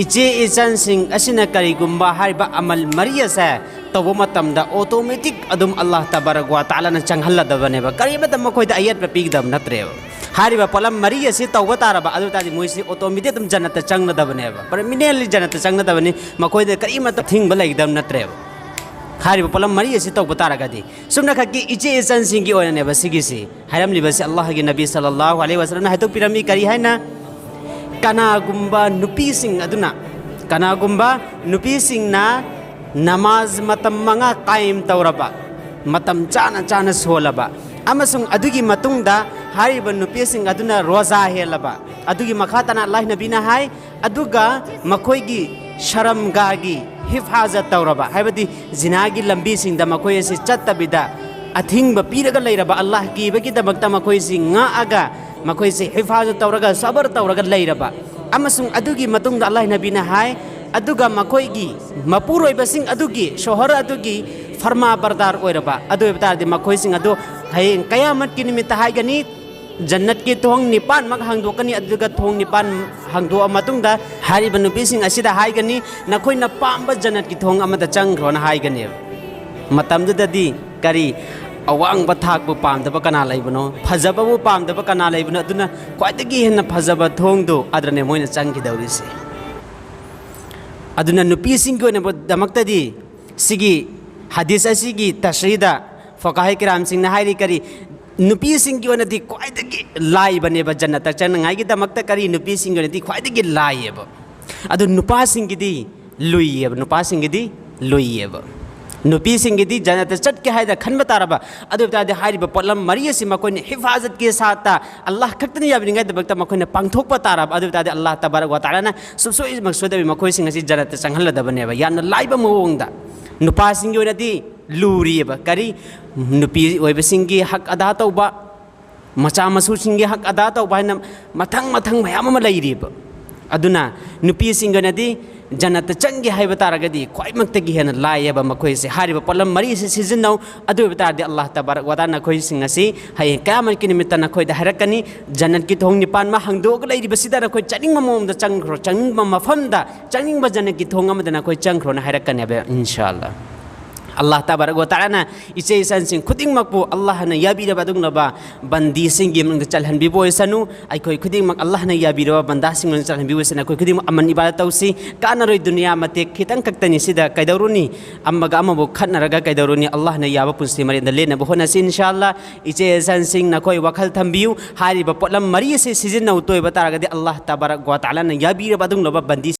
इचे इचन सिंह असिना करीगुम्बा हारिबा अमल मरी असे तब मतमदा ऑटोमेटिक अदुम अल्लाह तबारक व तआला न चंगहल्लदबनेबा करीबदा मखोयदा अयत पीगदब नत्रेबा हारिबा पलम मरी असे तब तारबा अदु तादि मोइसि ऑटोमेटिक अदुम जन्नत चंगनदबनेबा परमिनेंटली जन्नत चंगनदबने मखोयदा करीमत थिंगबा लैगदब नत्रेबा हारिबा पलम मरी असे तब तारगदि सुमना खकी इचे इचन सिंह की ओयनेबा सिगिसि हायरमलिबसे अल्लाह की नबी सल्लल्लाहु अलैहि वसल्लम हायतो पिरमी करी हैना कनागुम्बा नुपीसिंग अदुना कनागुम्बा नुपीसिंगना नमाज मतम मंगा कायम तौरबा मतम चाना चाना सोलबा अमसुंग अदुगी मतुंगदा हारिबा नुपीसिंग अदुना रोजा हेलबा अदुगी मखातना अल्लाह नबीना हाय अदुगा मखोयगी शरमगागी हिफाजत तौरबा हायबदी जिनागी लंबीसिंगदा मखोयसि चत्तबिदा अथिंगबा पीरगा लैरबा अल्लाह कीबगी दमक्ता मखोयसि ngaga मखोयसि हिफाजत तौरगा सबर तौरगा लैरबा अमसुंग अदुगी मतुंगदा अल्लाह नबीना हाय अदुगा मखोयगी मपुरोइबसिंग अदुगी शोहर अदुगी फरमा बरदार ओइरबा अदु बतारदि मखोयसिंग अदु हयें कयामत की निमित्त हायगनी जन्नत की थोंग निपान मग हांगदोकनी अदुगा थोंग निपान हांगदो मतुंगदा हारिबा नुपीसिंग असिदा हायगनी नखोयना पांबा जन्नत की थोंग अमदा चंग्रोना हायगनी मतमदुददी करी अवांग थाकबु पामदब कना लैबनो फजबबु पामदब कना लैबनो अदुना क्वाइदगी हेन्ना फजब थोंगदो अद्रने मोइना चंगिदौरिसे अदुना नुपीसिंग की ओइना दमक्तदी सिगी हदीस असिगी तशरीदा फकाहे किराम सिंह हाइरी करी नुपीसिंग की ओइनादी क्वाइदगी लाइबनेबा जन्नत चंगनाइगी दमक्ता करी नुपीसिंग की ओइनादी क्वाइदगी लाइएबा अदु नुपासिंग कीदी लुइएबा नुपासिंग कीदी लुइएबा नुपीसिंगी जन्नत चटके हाइदा खनबा तारबा अदु तादि हारिबा पलम मरी असि मखोयने हिफाजत के साथ अल्लाह खक्तनि याबिनिंगाय दबक्ता मखोयने पांगथोकपा तारबा अदु तादि अल्लाह तबारक व तआला ना सुसोइ मकसुदबि मखोयसिंग असि जन्नत चंगहल्लदबनेबा याना लाइबा मओंगदा नुपासिंगी ओइनादि लुरिएबा करी नुपी ओइबसिंगी हक अदा तौबा मचा मसुसिंगी हक अदा तौबा हाइना मथंग मथंग मयाम अमा लैरिएबा अदुना नुपीसिंग ओइनादि जन्नत चंगे हाइबा तारगदी ख्वाइमक्तगी हेना लाइएबा मखोयसे हारिबा पलम मरी से सिजनौ अदु तारदि अल्लाह तबारक व तआला नखोयसिंग असि हये कयामत की निमित्त नखोयदा हारकनी जन्नत की थोंग निपान मा हांगदोग लैरिबसिदा नखोय चनिंगमा मोमदा चंग्रो चनिंगमा मफमदा चनिंगबा जन्नत की थोंग अमदा नखोय चंग्रो ना हारकनी बे इंशाअल्लाह अल्लाह तबारक व तआला इचे इचनसिंग खुदिंगमकपु अल्लाह न याबिरबा दुंगनबा बंदीसिंग गेमंग चलहनबिबो ओइसनु अइखोय खुदिंगमक अल्लाह न याबिरबा बंदासिंग न चलहनबिबो ओइसनु अइखोय खुदिंगमक अमन इबादत तौसी कानरोय दुनिया मते खितंग कक्तनि सिदा कैदौरुनी अम्मगा अमबो खनरगा कैदौरुनी अल्लाह न याबा पुंसि मरिंद लेनबो होनसि इंशाअल्लाह इचे इचनसिंग नखोय वखल थंबियु हारिबा पोलम मरी से सिजन नौ तोयबा तारगदि अल्लाह तबारक व तआला न याबिरबा दुंगनबा बंदी